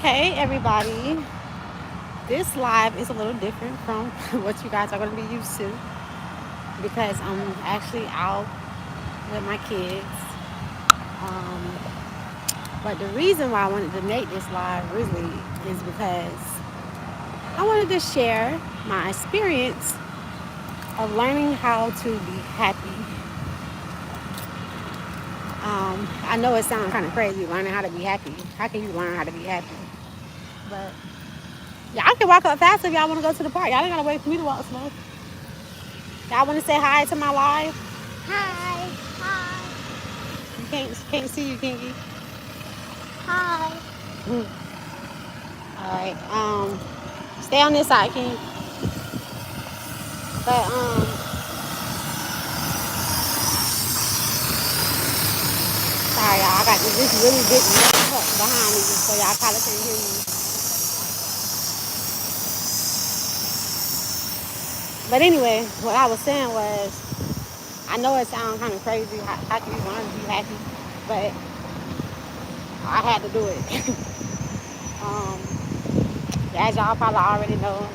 Hey everybody, this live is a little different from what you guys are going to be used to because I'm actually out with my kids. Um, but the reason why I wanted to make this live really is because I wanted to share my experience of learning how to be happy. I know it sounds kind of crazy learning how to be happy. How can you learn how to be happy? But y'all can walk up fast if y'all want to go to the park. Y'all ain't gotta wait for me to walk slow. Y'all want to say hi to my live? Hi. Hi. You can't see you, Kinky. Hi. All right. Stay on this side, King. But sorry y'all. I got this really big truck behind me, so y'all probably can't hear me. But anyway, what I was saying was, I know it sounds kind of crazy. How can you learn to be happy? But I had to do it. um, as y'all probably already know,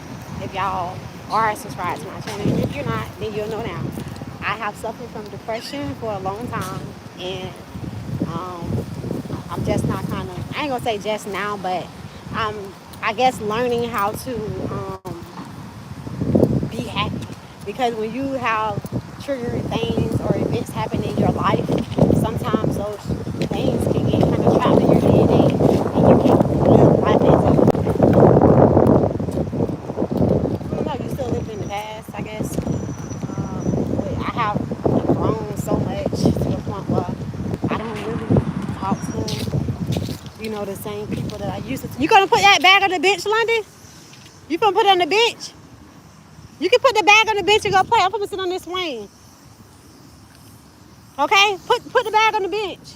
if y'all are subscribed to my channel, and if you're not, then you'll know now. I have suffered from depression for a long time, and um, I'm just not kind of, I ain't gonna say just now, but I'm, I guess, learning how to be happy. Because when you have triggering things or events happen in your life, sometimes those things can get kind of trapped in your DNA, and you can live life as if, I don't know, you still live in the past, I guess. But I have grown so much to the point where I don't really talk to, the same people that I used to. You gonna put that bag on the bench, London? You gonna put it on the bench? You can put the bag on the bench and go play. I'm gonna sit on this swing. Okay? Put the bag on the bench.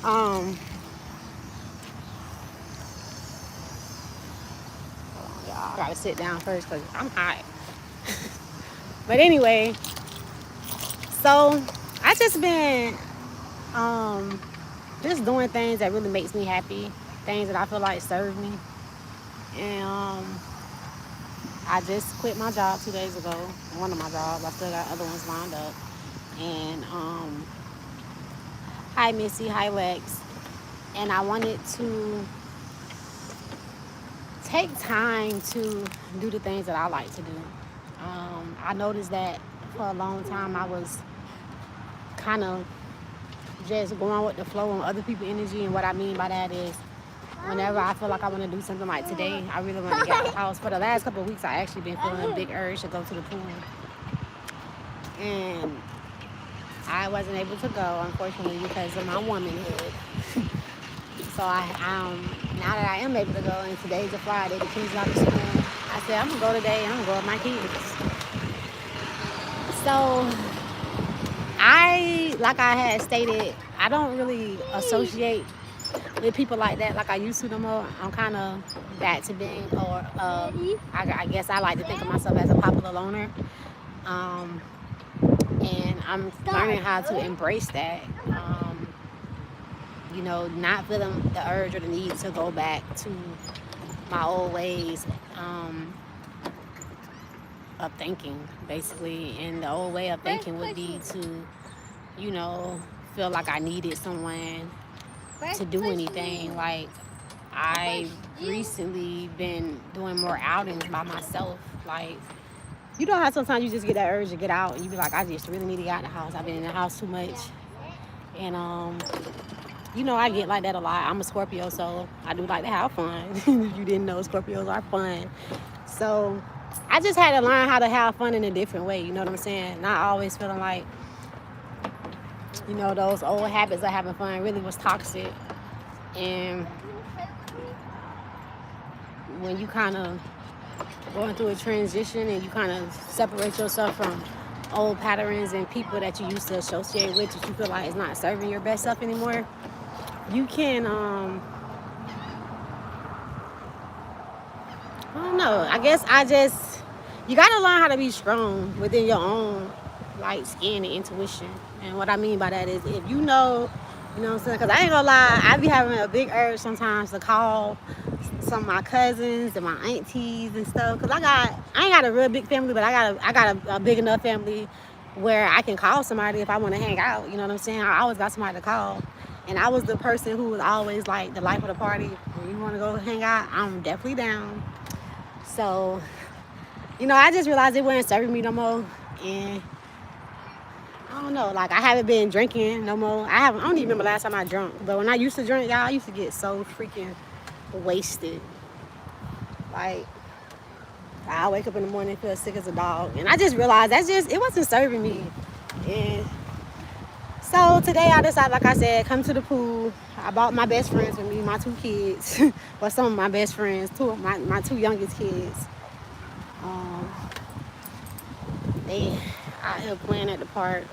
Um, I gotta sit down first because I'm hot. But anyway, so I just been um just doing things that really makes me happy, things that I feel like serve me. And I just quit my job 2 days ago. One of my jobs. I still got other ones lined up. And hi Missy, hi Lex. And I wanted to take time to do the things that I like to do. I noticed that for a long time I was kind of just going with the flow on other people's energy. And what I mean by that is whenever I feel like I want to do something like today, I really want to get out of the house. For the last couple of weeks, I actually been feeling a big urge to go to the pool. And I wasn't able to go, unfortunately, because of my womanhood. So now that I am able to go, and today's a Friday, the kids are out of school, I said, I'm going to go today, and I'm going to go with my kids. So like I had stated, I don't really associate with people like that like I used to no more. I'm kind of back to being, or I guess I like to think of myself as a popular loner. Um, and I'm learning how to embrace that. Not feeling the urge or the need to go back to my old ways of thinking, basically. And the old way of thinking would be to, feel like I needed someone to do anything. Like, I've recently been doing more outings by myself. Like, you know how sometimes you just get that urge to get out and you be like, I just really need to get out of the house. I've been in the house too much. And I get like that a lot. I'm a Scorpio, so I do like to have fun. If you didn't know, Scorpios are fun. So I just had to learn how to have fun in a different way. You know what I'm saying? Not always feeling like, those old habits of having fun really was toxic. And when you kind of going through a transition and you kind of separate yourself from old patterns and people that you used to associate with that you feel like is not serving your best self anymore, you can I don't know, I guess you got to learn how to be strong within your own like skin and intuition. And what I mean by that is, if you know You know what I'm saying? Because I ain't gonna lie, I be having a big urge sometimes to call some of my cousins and my aunties and stuff. Because I ain't got a real big family, but I got a big enough family where I can call somebody if I want to hang out. You know what I'm saying? I always got somebody to call. And I was the person who was always like the life of the party. When you want to go hang out, I'm definitely down. So, you know, I just realized it wasn't serving me no more. And I don't know, like I haven't been drinking no more. I don't even remember last time I drank. But when I used to drink, y'all, I used to get so freaking wasted. Like I wake up in the morning, feel sick as a dog. And I just realized it wasn't serving me. And so today I decided, like I said, come to the pool. I brought my best friends with me, my 2 kids. Well, some of my best friends, my 2 youngest kids. They out here playing at the park.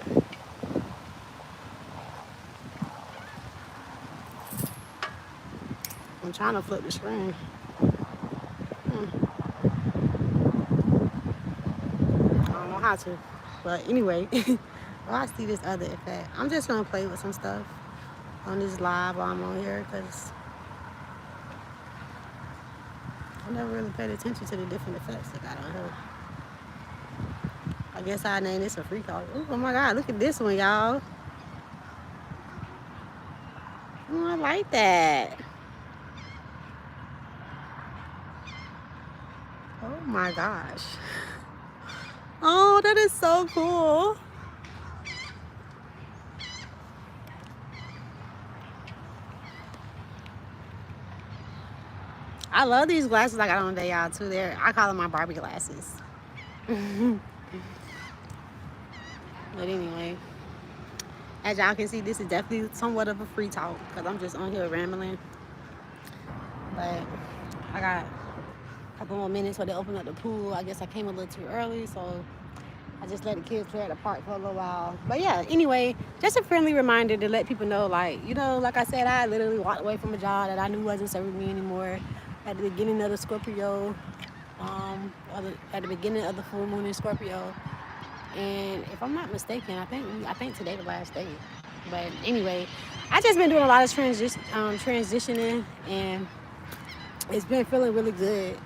I'm trying to flip the screen. I don't know how to. But anyway, I see this other effect. I'm just going to play with some stuff on this live while I'm on here because I never really paid attention to the different effects they got on here. I guess I named this a free call. Ooh, oh my God, look at this one, y'all. Oh, I like that. Oh my gosh. Oh, that is so cool. I love these glasses I got on today, y'all, too. I call them my Barbie glasses. But anyway, as y'all can see, this is definitely somewhat of a free talk because I'm just on here rambling. But I got a couple more minutes before they open up the pool. I guess I came a little too early, so I just let the kids play at the park for a little while. But yeah, anyway, just a friendly reminder to let people know, like, you know, like I said, I literally walked away from a job that I knew wasn't serving me anymore at the beginning of the Scorpio, at the beginning of the full moon in Scorpio. And if I'm not mistaken, I think today the last day. But anyway, I just been doing a lot of transitioning, and it's been feeling really good.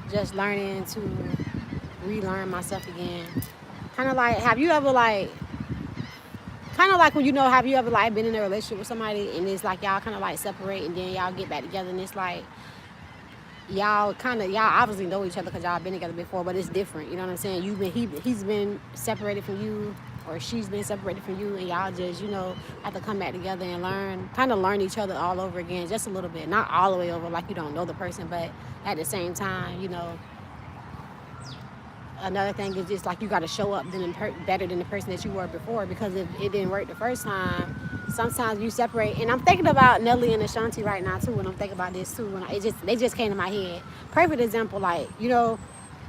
Just learning to relearn myself again. Kind of like, have you ever like, kind of like when have you ever like been in a relationship with somebody and it's like y'all kind of like separate and then y'all get back together and it's like y'all obviously know each other because y'all been together before, but it's different. You know what I'm saying? He's been separated from you, or she's been separated from you, and y'all just, you know, have to come back together and learn each other all over again, just a little bit, not all the way over like you don't know the person, but at the same time, you know. Another thing is just like you got to show up better than the person that you were before, because if it didn't work the first time, sometimes you separate. And I'm thinking about Nelly and Ashanti right now too when I'm thinking about this too. They just came to my head. Perfect example, like, you know,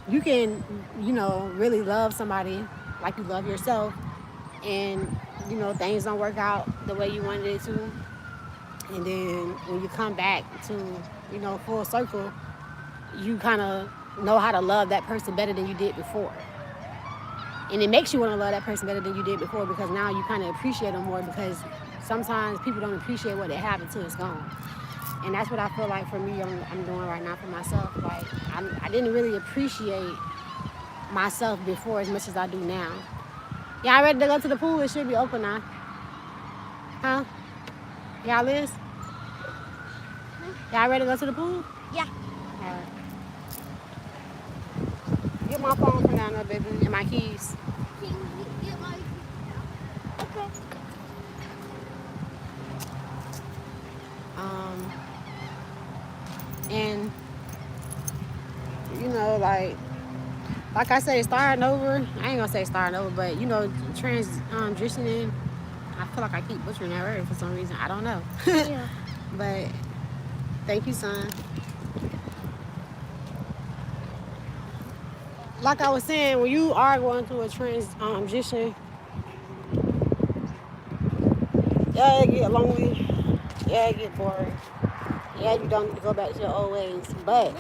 you can, you know, really love somebody like you love yourself, and you know things don't work out the way you wanted it to, and then when you come back to, you know, full circle, you kind of know how to love that person better than you did before. And it makes you want to love that person better than you did before, because now you kind of appreciate them more, because sometimes people don't appreciate what they have until it's gone. And that's what I feel like for me I'm doing right now for myself. Like I didn't really appreciate myself before as much as I do now. Y'all ready to go to the pool? It should be open now. Huh? Y'all is? Y'all ready to go to the pool? Yeah. All right. Get my phone from down there, baby, and my keys. Can you get my... Okay. And you know, like I said, starting over. I ain't gonna say starting over, but you know, transitioning. I feel like I keep butchering that word for some reason. I don't know. Yeah. But thank you, son. Like I was saying, when you are going through a transition, yeah, it get lonely. Yeah, it get boring. Yeah, you don't need to go back to your old ways. But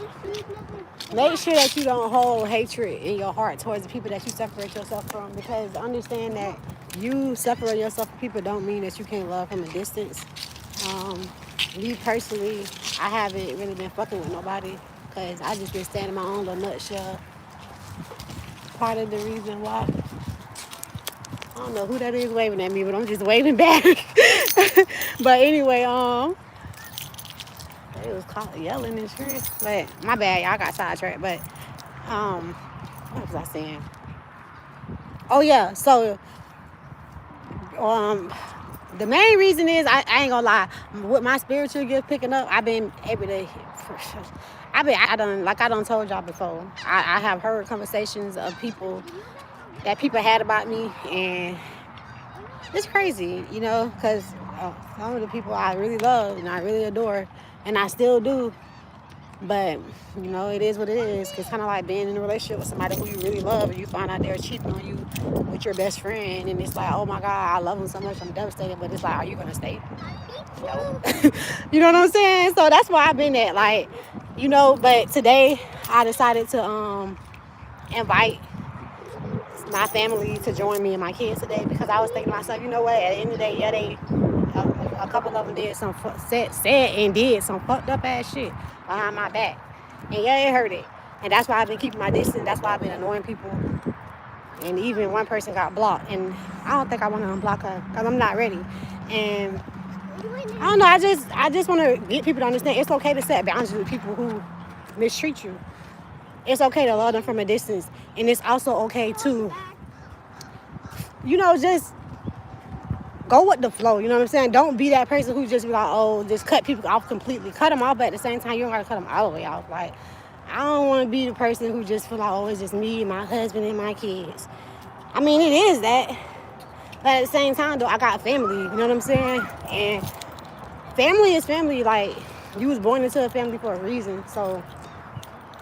make sure that you don't hold hatred in your heart towards the people that you separate yourself from, because understand that you separate yourself people don't mean that you can't love from a distance. Um, Me personally, I haven't really been fucking with nobody because I just been staying in my own little nutshell. Part of the reason why. I don't know who that is waving at me, but I'm just waving back. But anyway, they was caught yelling and shit. But my bad, y'all got sidetracked. But um, what was I saying? Oh yeah, so um, the main reason is I ain't gonna lie. With my spiritual gift picking up, I've been able to. I done told y'all before. I have heard conversations of people that people had about me, and it's crazy, because some of the people I really love and I really adore, and I still do. But it is what it is. It's kind of like being in a relationship with somebody who you really love, and you find out they're cheating on you with your best friend, and it's like, oh my God, I love him so much, I'm devastated. But it's like, are you gonna stay? No. You know what I'm saying? So that's why I've been at, like, But today I decided to invite my family to join me and my kids today because I was thinking to myself, you know what? At the end of the day, yeah, a couple of them did said and did some fucked up ass shit behind my back, and yeah, it hurt it, and that's why I've been keeping my distance. That's why I've been annoying people, and even one person got blocked, and I don't think I want to unblock her because I'm not ready, and I don't know. I just want to get people to understand it's okay to set boundaries with people who mistreat you. It's okay to love them from a distance, and it's also okay to, just go with the flow. You know what I'm saying? Don't be that person who just be like, oh, just cut people off completely. Cut them off, but at the same time, you don't gotta cut them all the way off. Like, I don't want to be the person who just feel like, oh, it's just me, my husband, and my kids. I mean, it is that, but at the same time, though, I got family. You know what I'm saying? And family is family. Like, you was born into a family for a reason. So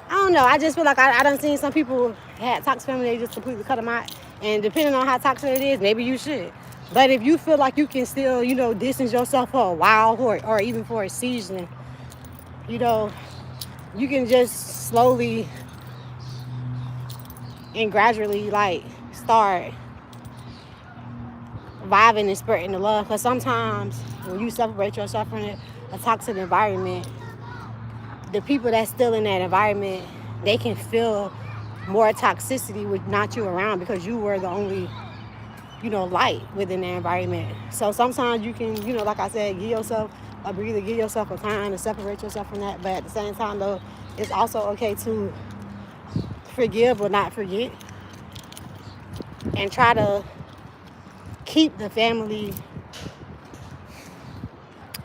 I don't know. I just feel like I done seen some people had toxic family. They just completely cut them out. And depending on how toxic it is, maybe you should. But if you feel like you can still, distance yourself for a while or even for a season, you can just slowly and gradually, like, start vibing and spreading the love. Because sometimes when you separate yourself from a toxic environment, the people that's still in that environment, they can feel more toxicity with not you around because you were the only, light within the environment. So sometimes you can, like I said, give yourself a breather, give yourself a time to separate yourself from that. But at the same time, though, it's also okay to forgive but not forget, and try to keep the family,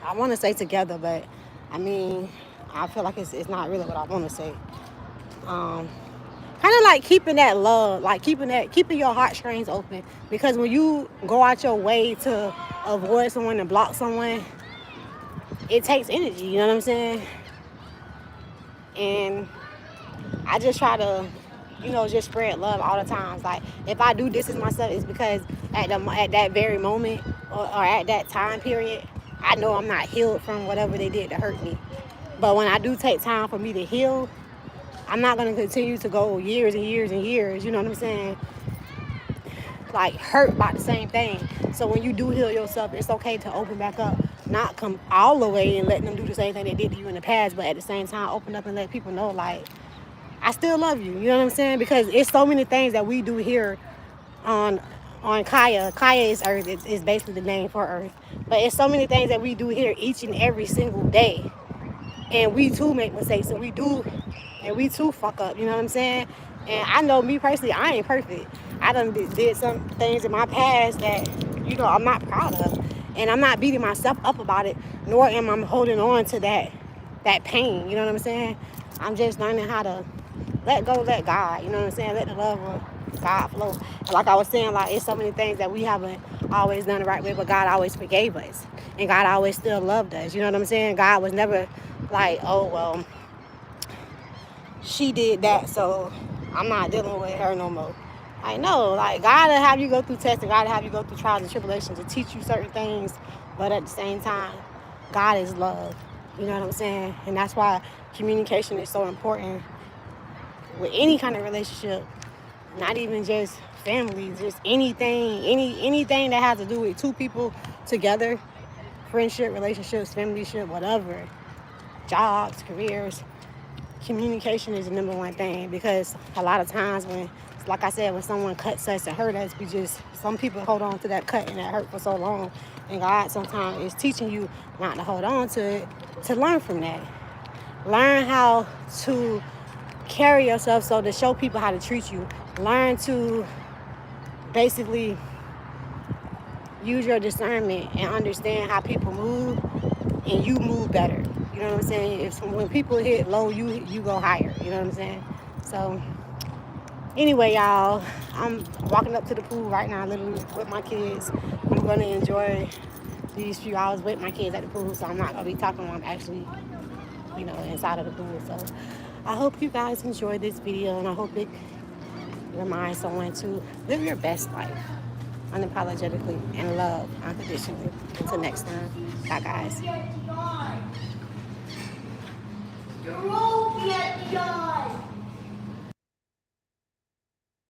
I want to say together, but I mean, I feel like it's not really what I want to say. Kind of like keeping that love, like keeping your heartstrings open. Because when you go out your way to avoid someone and block someone, it takes energy. You know what I'm saying? And I just try to, just spread love all the times. Like, if I do distance myself, it's because at that very moment or at that time period, I know I'm not healed from whatever they did to hurt me. But when I do take time for me to heal, I'm not going to continue to go years and years and years, you know what I'm saying, like, hurt by the same thing. So when you do heal yourself, it's okay to open back up, not come all the way and letting them do the same thing they did to you in the past, but at the same time, open up and let people know, like, I still love you, you know what I'm saying? Because it's so many things that we do here on Kaya. Kaya is Earth, it's basically the name for Earth. But it's so many things that we do here each and every single day. And we too make mistakes, and we too fuck up, you know what I'm saying? And I know, me personally, I ain't perfect. I done did some things in my past that, I'm not proud of. And I'm not beating myself up about it, nor am I holding on to that pain, you know what I'm saying? I'm just learning how to let go, let God, you know what I'm saying? Let the love of God flow. And like I was saying, like, it's so many things that we haven't always done the right way, but God always forgave us. And God always still loved us, you know what I'm saying? God was never like, oh, well, she did that, so I'm not dealing with her no more. I know, like, God will have you go through tests, and God will have you go through trials and tribulations to teach you certain things, but at the same time, God is love. You know what I'm saying? And that's why communication is so important with any kind of relationship, not even just families, just anything that has to do with two people together, friendship, relationships, familyship, whatever, jobs, careers. Communication is the number one thing, because a lot of times when, like I said, when someone cuts us and hurt us, some people hold on to that cut and that hurt for so long, and God sometimes is teaching you not to hold on to it, to learn from that. Learn how to carry yourself, so to show people how to treat you. Learn to basically use your discernment and understand how people move, and you move better. You know what I'm saying? When people hit low, you go higher. You know what I'm saying? So anyway, y'all, I'm walking up to the pool right now, literally with my kids. I'm going to enjoy these few hours with my kids at the pool, so I'm not going to be talking when I'm actually, inside of the pool. So I hope you guys enjoyed this video, and I hope it reminds someone to live your best life unapologetically and love unconditionally. Until next time. Bye, guys.